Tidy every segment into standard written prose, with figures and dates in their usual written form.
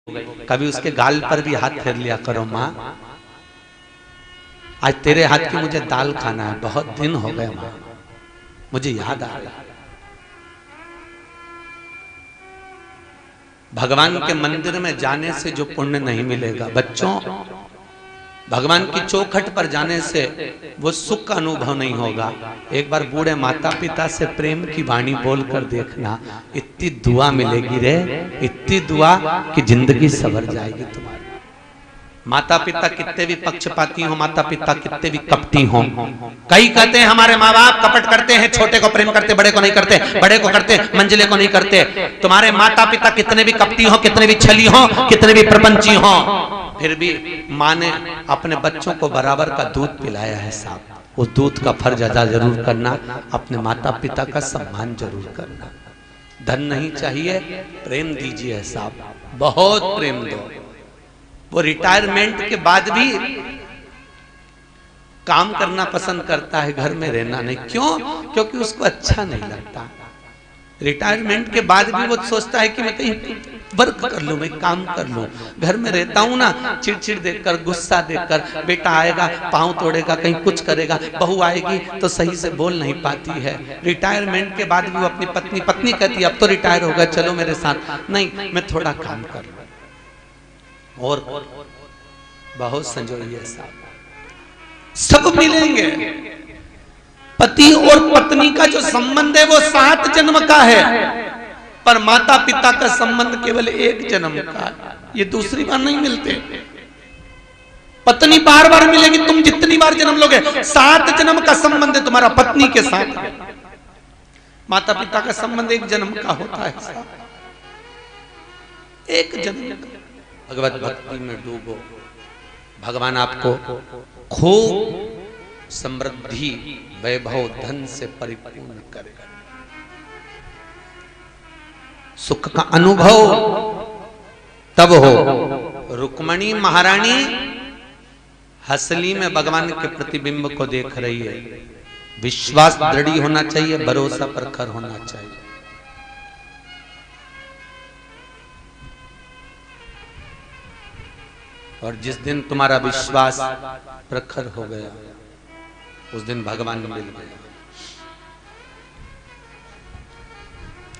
कभी उसके गाल पर भी हाथ फेर लिया करो माँ, आज तेरे हाथ की मुझे दाल खाना है, बहुत दिन हो गए माँ, मुझे याद आ रहा है। भगवान के मंदिर में जाने से जो पुण्य नहीं मिलेगा बच्चों, भगवान की चौखट पर जाने से वो सुख का अनुभव नहीं होगा। एक बार बूढ़े माता पिता से प्रेम की वाणी बोलकर देखना, इतनी दुआ मिलेगी रे, इतनी दुआ कि जिंदगी सवर जाएगी तुम्हारी। माता पिता कितने भी पक्षपाती हो, माता पिता कितने भी कपटी हो, कई कहते हैं हमारे माँ बाप कपट करते हैं, छोटे को प्रेम करते, बड़े को नहीं करते, बड़े को करते, मंझले को नहीं करते। तुम्हारे माता पिता कितने भी कपटी हो, कितने भी छली हो, कितने भी प्रपंची हो, फिर भी माँ ने अपने बच्चों को बराबर का दूध पिलाया है साहब। उस दूध का फर्ज अदा जरूर करना, अपने माता पिता का सम्मान जरूर करना। धन नहीं चाहिए, प्रेम दीजिए साहब, बहुत प्रेम दो। वो रिटायरमेंट के बाद भी काम करना पसंद करता है, घर में रहना नहीं। क्यों? क्योंकि उसको अच्छा नहीं लगता। रिटायरमेंट के बाद भी वो सोचता है कि मैं कहीं वर्क कर लूं, मैं काम कर लूं। घर में रहता हूं ना, चिड़चिड़ देखकर, गुस्सा देखकर, बेटा आएगा पांव तोड़ेगा, कहीं कुछ करेगा, बहू आएगी तो सही से बोल नहीं पाती है। रिटायरमेंट के बाद भी वो अपनी पत्नी कहती है अब तो रिटायर होगा, चलो मेरे साथ। नहीं, मैं थोड़ा काम कर लूं। और बहुत संजोइए साहब, सब मिलेंगे। पति और पत्नी का जो संबंध है वो 7 जन्म का है, पर माता पिता का संबंध केवल 1 जन्म का है। ये दूसरी बार नहीं मिलते। पत्नी बार बार मिलेगी, तुम जितनी बार जन्म लोगे। 7 जन्म का संबंध है तुम्हारा पत्नी के साथ। माता पिता का संबंध 1 जन्म का होता है, 1 जन्म का। भगवत भक्ति में डूबो, भगवान आपको खूब समृद्धि, वैभव, धन से परिपूर्ण करेगा। सुख का अनुभव तब हो। रुक्मणी महारानी हसली में भगवान के प्रतिबिंब को देख रही है। विश्वास दृढ़ होना चाहिए, भरोसा प्रखर होना चाहिए। और जिस दिन तुम्हारा विश्वास प्रखर हो गया, उस दिन भगवान मिल गया,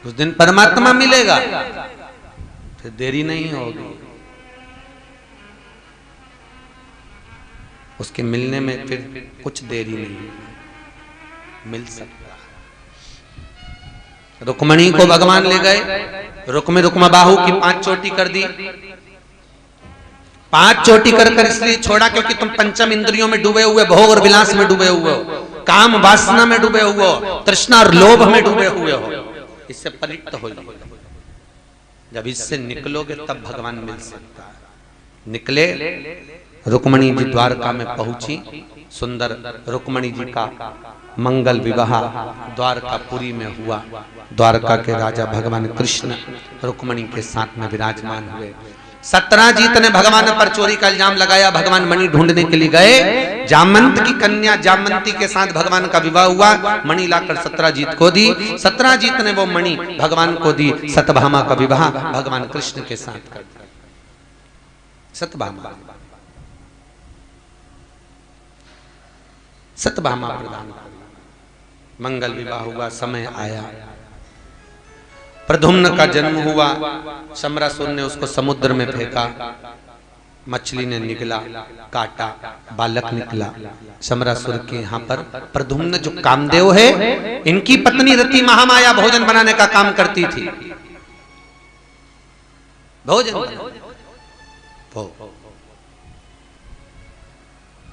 उस दिन परमात्मा मिलेगा। फिर देरी नहीं होगी, उसके मिलने में फिर कुछ देरी नहीं, मिल सकता है। रुक्मणी को भगवान ले गए, रुक्मा बाहु की 5 चोटी कर दी। 5 चोटी कर कर इसलिए छोड़ा क्योंकि तुम पंचम इंद्रियों में डूबे हुए, भोग और विलास में डूबे हुए हो, काम वासना में डूबे हुए हो, तृष्णा और लोभ में डूबे हुए हो। इससे परित हो जाओ। जब इससे निकलोगे तब भगवान मिल सकता है। निकले, रुक्मणी जी द्वारका में पहुंची। सुंदर रुक्मणी जी का मंगल विवाह द्वारकापुरी में हुआ। द्वारका के राजा भगवान कृष्ण रुक्मणी के साथ में विराजमान हुए। सत्यजीत ने भगवान पर चोरी का इल्जाम लगाया। भगवान मणि ढूंढने के लिए गए। जामंत की कन्या जामंती के साथ भगवान का विवाह हुआ। मणि लाकर सत्यजीत को दी। सत्यजीत ने वो मणि भगवान को दी। सत्यभामा का विवाह भगवान कृष्ण के साथ कर दिया। सत्यभामा प्रदान कर, मंगल विवाह हुआ। समय आया, प्रद्युम्न का जन्म हुआ। शम्रासुर ने उसको समुद्र में फेंका, मछली ने निकला, काटा, बालक निकला। शम्रासुर के यहाँ पर प्रद्युम्न जो कामदेव है, इनकी पत्नी रति महामाया भोजन बनाने का काम करती थी।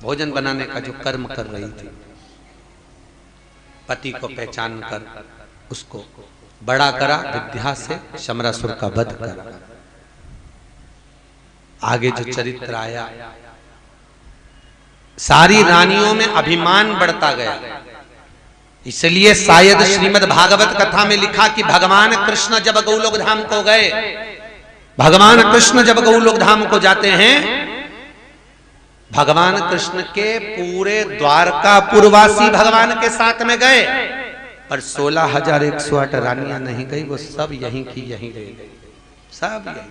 भोजन बनाने का जो कर्म कर रही थी, पति को पहचान कर उसको बड़ा करा, विद्या से शम्रासुर का वध करा। आगे जो चरित्र आया, सारी रानियों में अभिमान बढ़ता गया। इसलिए शायद श्रीमद् भागवत कथा में लिखा कि भगवान कृष्ण जब गौलोक धाम को गए, भगवान कृष्ण जब गौलोक धाम को जाते हैं, भगवान कृष्ण के पूरे द्वारकापुरवासी भगवान के साथ में गए, पर 16,108 रानियां नहीं गई। वो सब यहीं की यहीं रह गई, सब यहीं।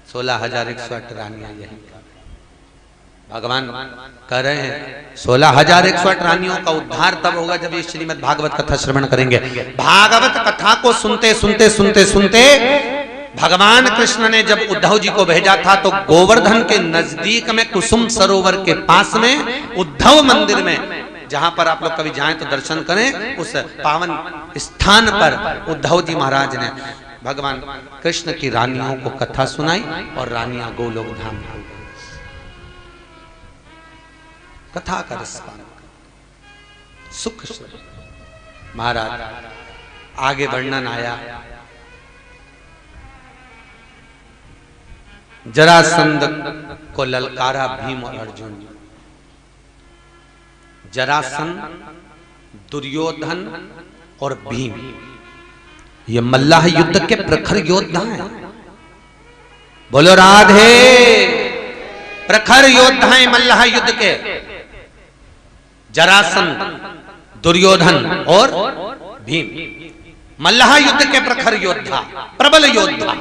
16,108 रानियां यही भगवान कह रहे हैं। 16,108 रानियों का उद्धार तब होगा जब ये श्रीमद् भागवत कथा श्रवण करेंगे। भागवत कथा को सुनते सुनते सुनते सुनते भगवान कृष्ण ने जब उद्धव जी को भेजा था तो गोवर्धन के नजदीक में कुसुम सरोवर के पास में उद्धव मंदिर में, जहां पर आप लोग कभी जाएं तो दर्शन करें, उस पावन स्थान पर उद्धव जी महाराज ने भगवान कृष्ण की रानियों को कथा सुनाई और रानियां गोलोक धाम को कथा का रसपान सुख महाराज। आगे वर्णन आया, जरासंध को ललकारा भीम और अर्जुन। जरासंध, दुर्योधन और भीम ये मल्लाह युद्ध के प्रखर योद्धा हैं। बोलो राधे। प्रखर योद्धा हैं मल्लाह युद्ध के। जरासंध, दुर्योधन और भीम मल्लाह युद्ध के प्रखर योद्धा, प्रबल योद्धा।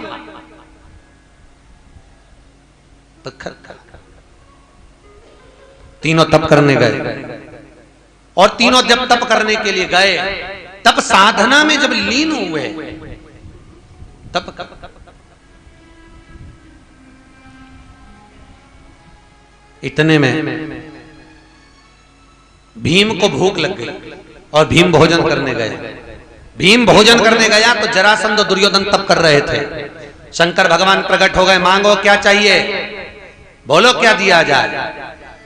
तीनों तप करने गए और तीनों जब तप करने के लिए गए तब साधना में जब लीन हुए तब इतने में भीम को भूख लग गई और भीम भोजन करने गए। भीम भोजन करने गया तो जरासंध और दुर्योधन तप कर रहे थे। शंकर भगवान प्रकट हो गए, मांगो क्या चाहिए, बोलो क्या दिया जाए।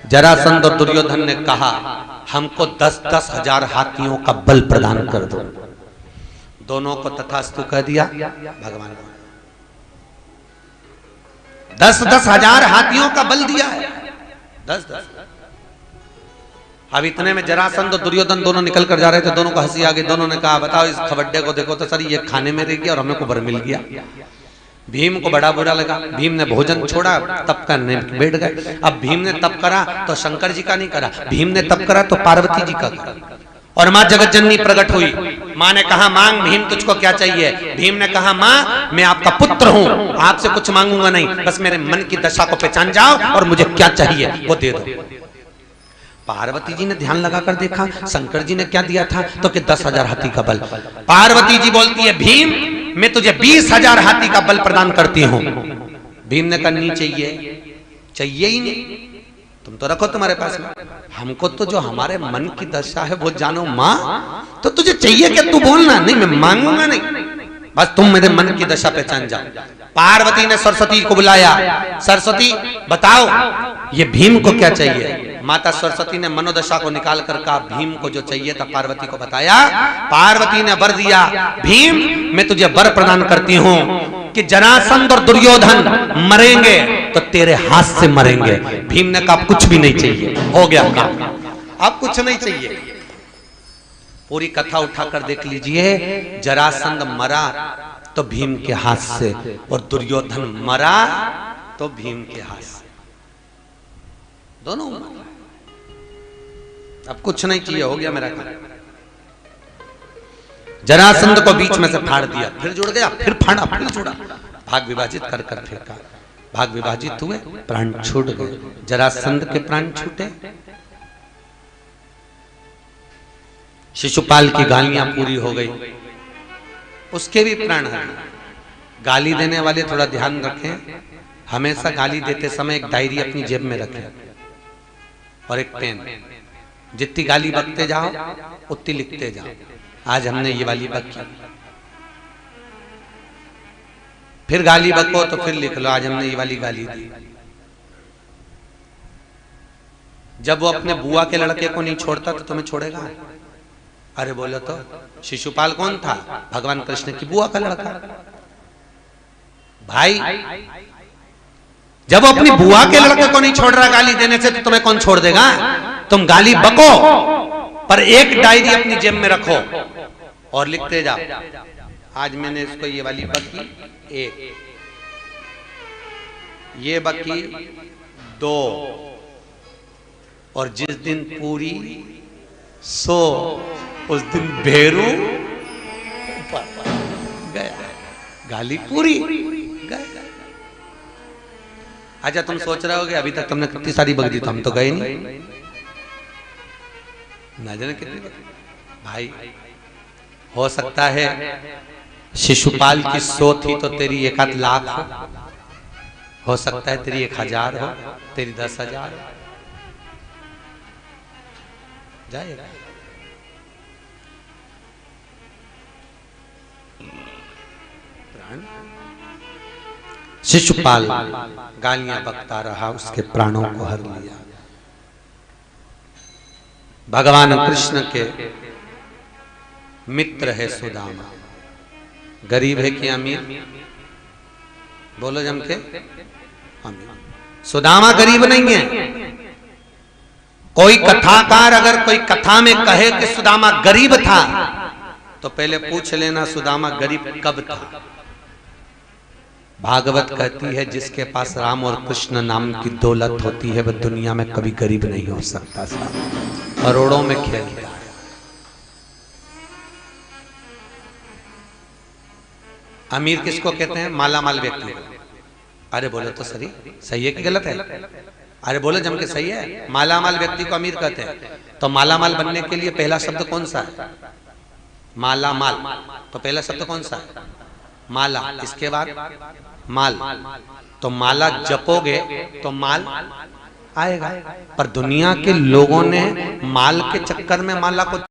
जरासंध और दुर्योधन ने कहा हमको 10-10 हजार हाथियों का बल प्रदान कर दो। दोनों को तथास्तु कह दिया भगवान। 10-10 हजार हाथियों का बल दिया है। 10-10। अब इतने में जरासंध और दुर्योधन दोनों निकल कर जा रहे थे। दोनों को हंसी आ गई। दोनों ने कहा बताओ इस खबड्डे को देखो तो सर ये खाने में रह गया और हमें को बर मिल गया। भीम को बड़ा बुरा लगा। भीम ने भोजन छोड़ा, तप करने बैठ गए। अब भीम ने तप करा तो शंकर जी का नहीं करा, भीम ने तप करा तो पार्वती जी का करा। और माँ जगत जननी प्रकट हुई। माँ ने कहा मांग भीम तुझको क्या चाहिए। भीम ने कहा माँ मैं आपका पुत्र हूँ, आपसे कुछ मांगूंगा नहीं, बस मेरे मन की दशा को पहचान जाओ और मुझे क्या चाहिए वो दे दो। पार्वती जी ने ध्यान लगाकर देखा शंकर जी ने क्या दिया था तो कि 10,000 हाथी का बल। पार्वती जी बोलती है भीम मैं तुझे 20,000 हाथी का बल प्रदान करती हूं। भीम ने कहा नहीं चाहिए, चाहिए ही नहीं, तुम तो रखो तुम्हारे पास में, हमको तो जो हमारे मन की दशा है वो जानो। माँ तो तुझे चाहिए क्या, तू बोलना। नहीं मैं मांगूंगा नहीं, बस तुम मेरे मन की दशा पहचान जाओ। पार्वती ने सरस्वती को बुलाया, सरस्वती बताओ ये भीम को क्या चाहिए। माता सरस्वती ने मनोदशा को निकाल कर कहा भीम को जो चाहिए था पार्वती को बताया। पार्वती ने वर दिया भीम मैं तुझे वर प्रदान करती हूं कि जरासंध और दुर्योधन मरेंगे तो तेरे हाथ से मरेंगे। भीम ने कहा कुछ भी नहीं चाहिए, हो गया काम, अब कुछ नहीं चाहिए। पूरी कथा उठाकर देख लीजिए। जरासंध मरा तो भीम के हाथ से और दुर्योधन मरा तो भीम के हाथ से, दोनों मरे। अब कुछ नहीं चाहिए, हो गया मेरा काम। जरासंध को बीच में से फाड़ दिया, फिर जुड़ गया, फिर फाड़ा, फिर जुड़ा, भाग विभाजित कर कर फेंका। भाग विभाजित हुए, प्राण छूट गए। जरासंध के प्राण छूटे, शिशुपाल की गालियां पूरी हो गई, उसके भी प्राण हरे। गाली देने वाले थोड़ा ध्यान रखें, हमेशा गाली देते समय एक डायरी अपनी जेब में रखें और एक पेन। जितनी गाली बकते जाओ उतनी लिखते जाओ। आज हमने ये वाली बकी, फिर गाली बको तो फिर लिख लो आज हमने ये वाली गाली दी। जब वो अपने बुआ के लड़के को नहीं छोड़ता तो तुम्हें छोड़ेगा। अरे बोलो तो शिशुपाल कौन था, भगवान कृष्ण की बुआ का लड़का भाई। जब वो अपनी बुआ के लड़के को नहीं छोड़ रहा गाली देने से तो तुम्हें कौन छोड़ देगा। तुम गाली बको पर एक डायरी अपनी जेब में रखो और लिखते जाओ। आज मैंने इसको ये वाली बकी एक, ये बकी 2, और जिस दिन पूरी सो उस दिन भेरू गया, गाली पूरी गया। अच्छा तुम सोच रहे होगे अभी तक तुमने कितनी सारी बकरी, तो हम तो गए नहीं, ना जाने कितनी भाई। हो सकता है शिशुपाल की 100 थी तो तेरी 1 लाख हो सकता है तेरी 1000 हो, तेरी 10,000 जाएगा। शिशुपाल गालियां बकता रहा, उसके प्राणों को हर लिया। भगवान कृष्ण के मित्र है सुदामा। गरीब है कि अमीर? बोलो जम के, अमीर। सुदामा गरीब नहीं है। कोई कथाकार अगर कोई कथा में कहे कि सुदामा गरीब था तो पहले पूछ लेना सुदामा गरीब कब था। भागवत कहती है जिसके पास राम और कृष्ण नाम की दौलत होती है वह दुनिया में कभी गरीब नहीं हो सकता। करोड़ों में खेल रहा है। अमीर किसको कहते हैं? मालामाल व्यक्ति। अरे बोलो तो सही, सही है कि गलत है? अरे बोलो जम के सही है। मालामाल व्यक्ति को अमीर कहते हैं। तो मालामाल बनने के लिए पहला शब्द कौन सा है? मालामाल। तो पहला शब्द कौन सा है? माला। इसके बाद माल। तो माला जपोगे तो माल आएगा। पर दुनिया के लोगों ने माल के चक्कर में माला को